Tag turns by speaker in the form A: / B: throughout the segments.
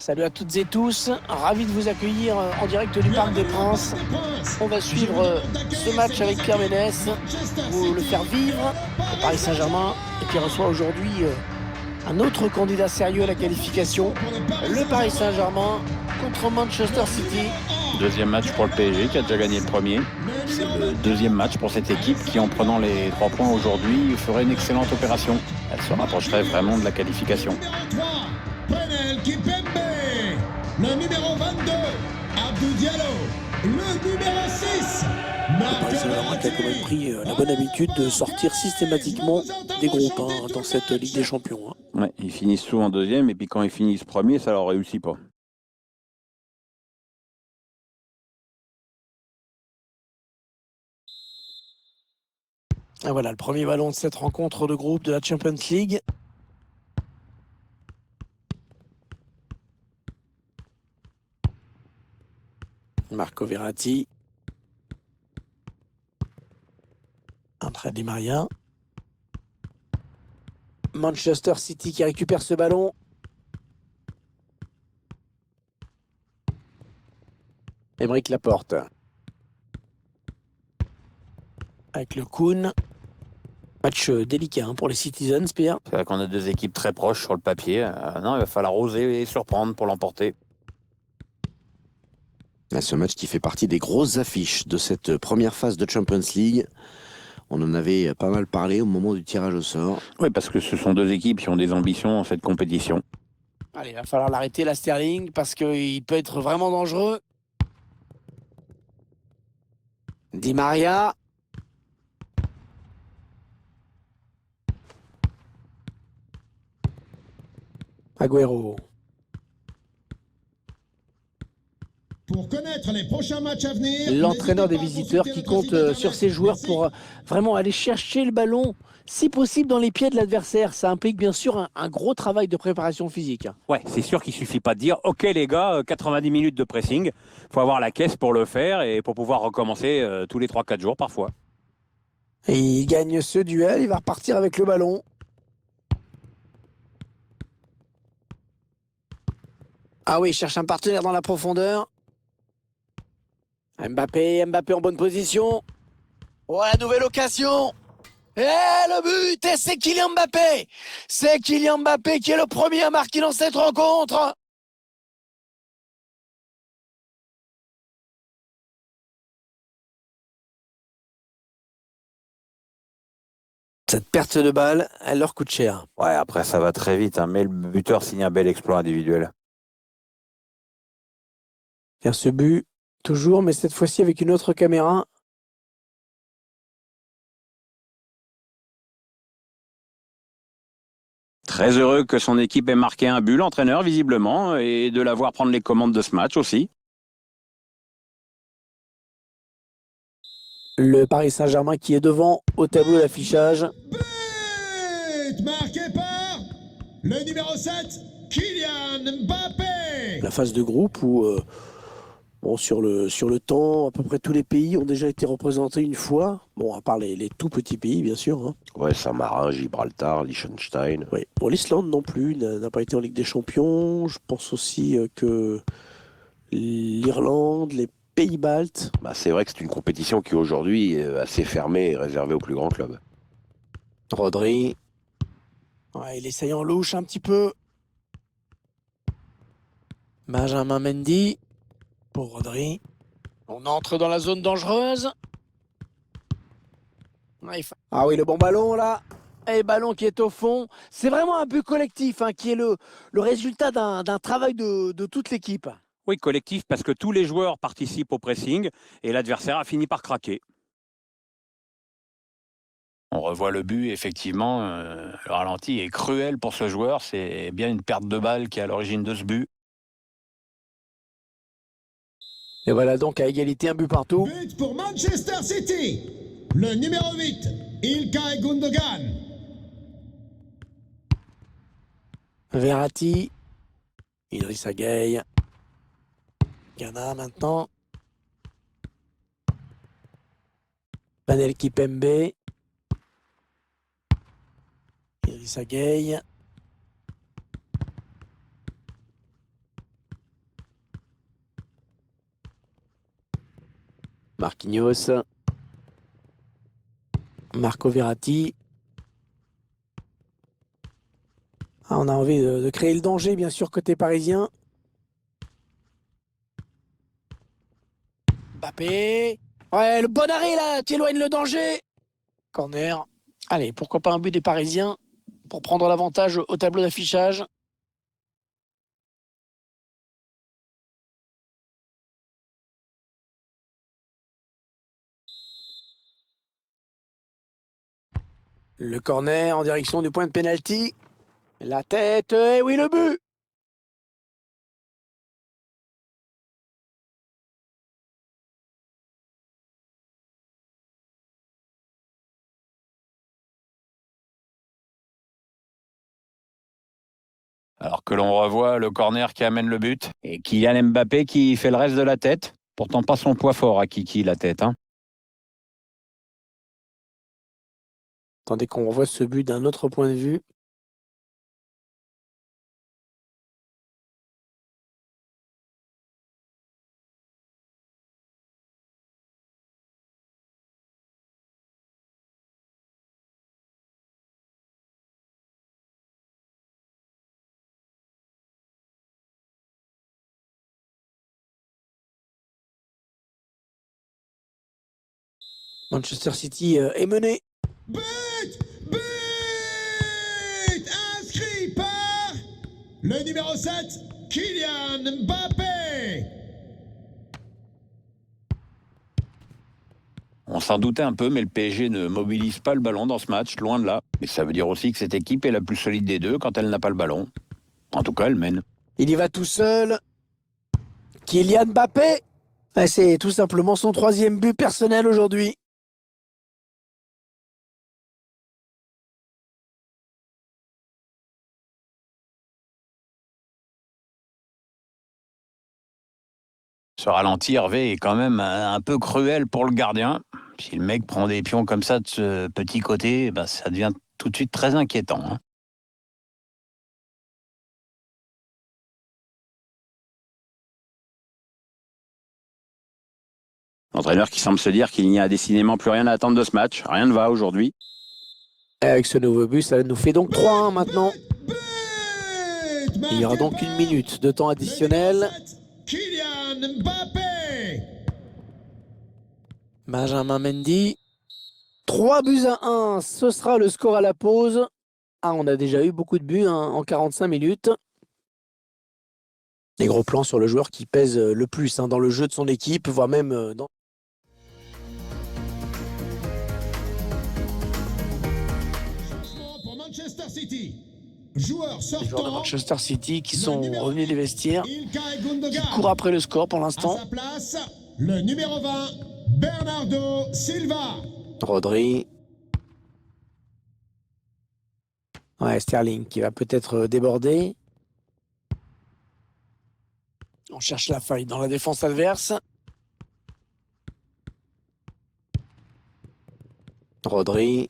A: Salut à toutes et tous, ravi de vous accueillir en direct du Parc des Princes. On va suivre ce match avec Pierre Ménès, vous le faire vivre au Paris Saint-Germain, et qui reçoit aujourd'hui un autre candidat sérieux à la qualification, le Paris Saint-Germain contre Manchester City.
B: Deuxième match pour le PSG qui a déjà gagné le premier. C'est le deuxième match pour cette équipe qui, en prenant les 3 points aujourd'hui, ferait une excellente opération. Elle se rapprocherait vraiment de la qualification.
C: Le numéro 22, Abdou Diallo. Le numéro 6,
A: Le Paris Saint-Germain qui a quand même pris la bonne habitude de sortir systématiquement des groupes dans cette Ligue des Champions.
B: Ouais, ils finissent souvent deuxième et puis quand ils finissent premier, ça leur réussit pas.
A: Et voilà le premier ballon de cette rencontre de groupe de la Champions League. Marco Verratti. André Di Maria. Manchester City qui récupère ce ballon. Aymeric Laporte. Avec le Kun. Match délicat pour les Citizens, Pierre.
B: C'est vrai qu'on a deux équipes très proches sur le papier. Non, il va falloir oser et surprendre pour l'emporter.
D: Ce match qui fait partie des grosses affiches de cette première phase de Champions League. On en avait pas mal parlé au moment du tirage au sort.
B: Oui, parce que ce sont deux équipes qui ont des ambitions dans cette compétition.
A: Allez, il va falloir l'arrêter, la Sterling, parce qu'il peut être vraiment dangereux. Di Maria. Agüero.
C: Pour connaître les prochains matchs à venir,
A: L'entraîneur des visiteurs qui compte sur ses joueurs pour vraiment aller chercher le ballon, si possible dans les pieds de l'adversaire. Ça implique bien sûr un gros travail de préparation physique.
B: Ouais, c'est sûr qu'il suffit pas de dire « Ok les gars, 90 minutes de pressing ». Il faut avoir la caisse pour le faire et pour pouvoir recommencer tous les 3-4 jours parfois.
A: Et il gagne ce duel, il va repartir avec le ballon. Ah oui, il cherche un partenaire dans la profondeur. Mbappé en bonne position. Oh, la nouvelle occasion. Et le but, et c'est Kylian Mbappé. C'est Kylian Mbappé qui est le premier à marquer dans cette rencontre. Cette perte de balle, elle leur coûte cher.
B: Ouais, après ça va très vite, mais le buteur signe un bel exploit individuel.
A: Faire ce but, toujours, mais cette fois-ci avec une autre caméra.
B: Très heureux que son équipe ait marqué un but, l'entraîneur, visiblement, et de la voir prendre les commandes de ce match aussi.
A: Le Paris Saint-Germain qui est devant au tableau d'affichage.
C: but marqué par le numéro 7, Kylian Mbappé.
A: La phase de groupe où, sur le temps, à peu près tous les pays ont déjà été représentés une fois. Bon, à part les tout petits pays, bien sûr.
D: Ouais, Saint-Marin, Gibraltar, Liechtenstein.
A: Oui. Bon, l'Islande non plus n'a pas été en Ligue des Champions. Je pense aussi que l'Irlande, les Pays-Baltes.
D: C'est vrai que c'est une compétition qui aujourd'hui est assez fermée et réservée aux plus grands clubs.
A: Rodri. Ouais, il essaye en louche un petit peu. Benjamin Mendy. Pour Rodri. On entre dans la zone dangereuse. Ah oui, le bon ballon là. Et ballon qui est au fond. C'est vraiment un but collectif qui est le résultat d'un travail de toute l'équipe.
B: Oui, collectif, parce que tous les joueurs participent au pressing et l'adversaire a fini par craquer. On revoit le but, effectivement, le ralenti est cruel pour ce joueur. C'est bien une perte de balle qui est à l'origine de ce but.
A: Et voilà donc à égalité, un but partout.
C: But pour Manchester City. Le numéro 8, Ilkay Gundogan.
A: Verratti. Idrissa Gueye. Ghana maintenant. Panel Kipembe. Idrissa Gueye. Marquinhos. Marco Verratti. Ah, on a envie de créer le danger, bien sûr, côté parisien. Mbappé. Ouais, le bon arrêt, là. Tu éloignes le danger. Corner. Allez, pourquoi pas un but des Parisiens pour prendre l'avantage au tableau d'affichage. Le corner en direction du point de pénalty. La tête, et oui, le but.
B: Alors que l'on revoit le corner qui amène le but et Kylian Mbappé qui fait le reste de la tête. Pourtant pas son poids fort à Kiki la tête.
A: Attendez qu'on revoie ce but d'un autre point de vue. Manchester City est mené.
C: But! But! Inscrit par le numéro 7, Kylian Mbappé.
B: On s'en doutait un peu, mais le PSG ne mobilise pas le ballon dans ce match, loin de là. Et ça veut dire aussi que cette équipe est la plus solide des deux quand elle n'a pas le ballon. En tout cas, elle mène.
A: Il y va tout seul. Kylian Mbappé. C'est tout simplement son 3e but personnel aujourd'hui.
B: Ce ralenti, Hervé, est quand même un peu cruel pour le gardien. Si le mec prend des pions comme ça de ce petit côté, ça devient tout de suite très inquiétant. L'entraîneur qui semble se dire qu'il n'y a décidément plus rien à attendre de ce match. Rien ne va aujourd'hui.
A: Et avec ce nouveau but, ça nous fait donc 3-1 maintenant.
C: But!
A: Il y aura donc 1 minute de temps additionnel.
C: Kylian Mbappé.
A: Benjamin Mendy. 3-1. Ce sera le score à la pause. Ah, on a déjà eu beaucoup de buts en 45 minutes. Les gros plans sur le joueur qui pèse le plus dans le jeu de son équipe, voire même dans...
C: Changement pour Manchester City. Joueurs
A: Les joueurs de
C: sortant.
A: Manchester City qui sont revenus des vestiaires,
C: Ilkay
A: qui
C: Gundogan.
A: courent après le score pour
C: À
A: l'instant.
C: sa place, le numéro 20, Bernardo Silva.
A: Rodri. Ouais, Sterling qui va peut-être déborder. On cherche la faille dans la défense adverse. Rodri.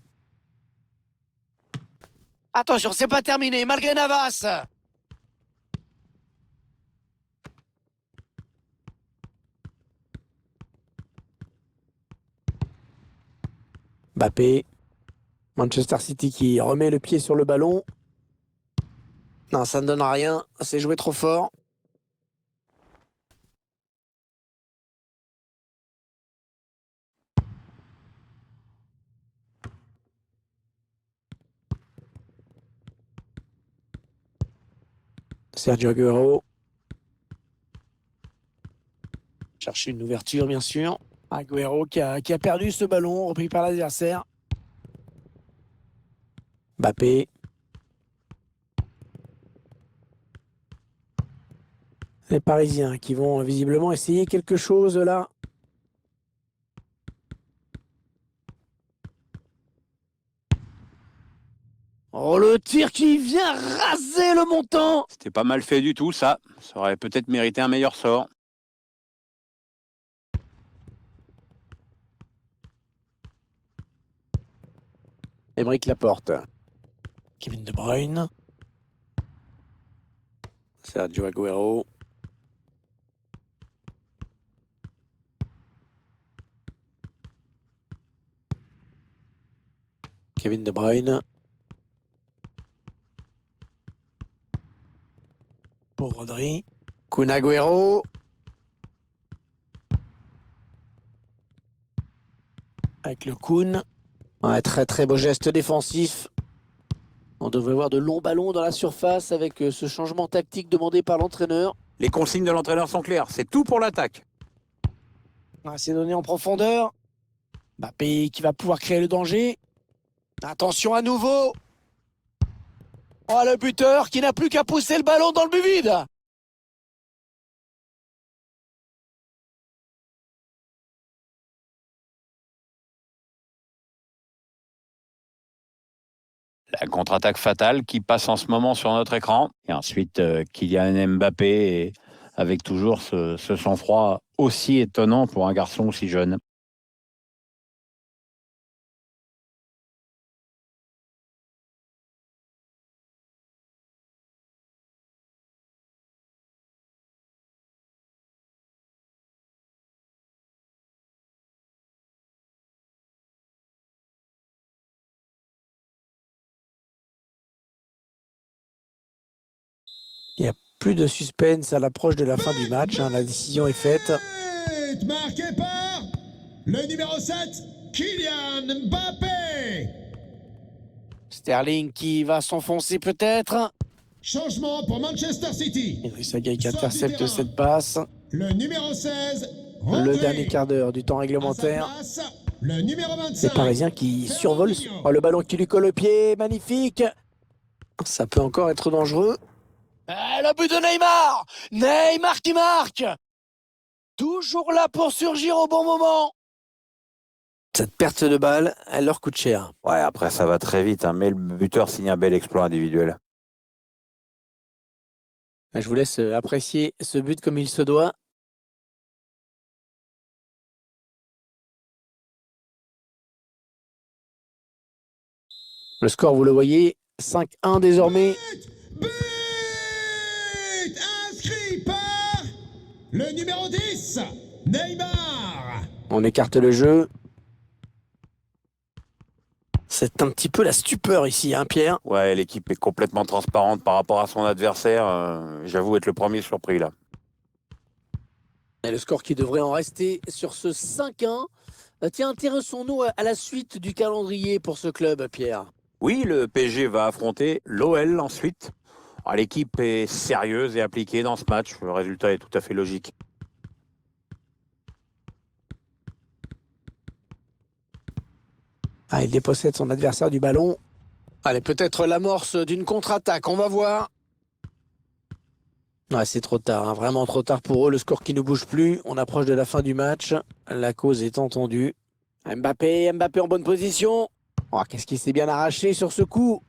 A: Attention, c'est pas terminé, malgré Navas. Mbappé. Manchester City qui remet le pied sur le ballon. Non, ça ne donne rien. C'est joué trop fort. Sergio Aguero. Chercher une ouverture, bien sûr. Aguero qui a perdu ce ballon, repris par l'adversaire. Mbappé. Les Parisiens qui vont visiblement essayer quelque chose là. Oh, le tir qui vient raser le montant.
B: C'était pas mal fait du tout, ça. Ça aurait peut-être mérité un meilleur sort.
A: Aymeric Laporte. Kevin De Bruyne. Sergio Aguero. Kevin De Bruyne. Pour Rodri. Kun Agüero. Avec le Kun. Un très très beau geste défensif. On devrait voir de longs ballons dans la surface avec ce changement tactique demandé par l'entraîneur.
B: Les consignes de l'entraîneur sont claires, c'est tout pour l'attaque.
A: C'est donné en profondeur. Mbappé qui va pouvoir créer le danger. Attention à nouveau. Oh, le buteur qui n'a plus qu'à pousser le ballon dans le but vide.
B: La contre-attaque fatale qui passe en ce moment sur notre écran. Et ensuite, Kylian Mbappé, avec toujours ce sang-froid aussi étonnant pour un garçon aussi jeune.
A: Il n'y a plus de suspense à l'approche de la fin du match. La décision est faite.
C: Marqué par le numéro 7, Kylian Mbappé.
A: Sterling qui va s'enfoncer peut-être.
C: Changement pour Manchester City.
A: Idrissa Gueye qui intercepte cette passe.
C: Le numéro 16,
A: Le
C: Rodri.
A: dernier quart d'heure du temps
C: À sa
A: réglementaire.
C: place, le numéro 25.
A: Les Parisiens qui survolent. Oh, le ballon qui lui colle au pied. Magnifique. Ça peut encore être dangereux. Le but de Neymar. Neymar qui marque. Toujours là pour surgir au bon moment. Cette perte de balle, elle leur coûte cher.
B: Ouais, après ça va très vite, mais le buteur signe un bel exploit individuel.
A: Je vous laisse apprécier ce but comme il se doit. Le score, vous le voyez, 5-1 désormais.
C: But inscrit par le numéro 10, Neymar.
A: On écarte le jeu. C'est un petit peu la stupeur ici, hein, Pierre?
B: Ouais, l'équipe est complètement transparente par rapport à son adversaire. J'avoue être le premier surpris là.
A: Et le score qui devrait en rester sur ce 5-1. Tiens, intéressons-nous à la suite du calendrier pour ce club, Pierre.
B: Oui, le PSG va affronter l'OL ensuite. L'équipe est sérieuse et appliquée dans ce match. Le résultat est tout à fait logique.
A: Il dépossède son adversaire du ballon. Allez, peut-être l'amorce d'une contre-attaque, on va voir. C'est trop tard, hein, vraiment trop tard pour eux. Le score qui ne bouge plus. On approche de la fin du match. La cause est entendue. Mbappé en bonne position. Qu'est-ce qu'il s'est bien arraché sur ce coup.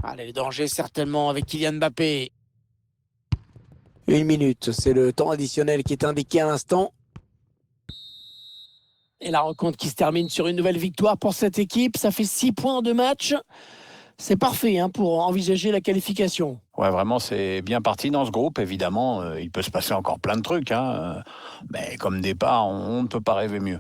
A: Allez, le danger certainement avec Kylian Mbappé. 1 minute, c'est le temps additionnel qui est indiqué à l'instant. Et la rencontre qui se termine sur une nouvelle victoire pour cette équipe. Ça fait 6 points en 2 matchs. C'est parfait pour envisager la qualification.
B: Ouais, vraiment, c'est bien parti dans ce groupe. Évidemment, il peut se passer encore plein de trucs. Mais comme départ, on ne peut pas rêver mieux.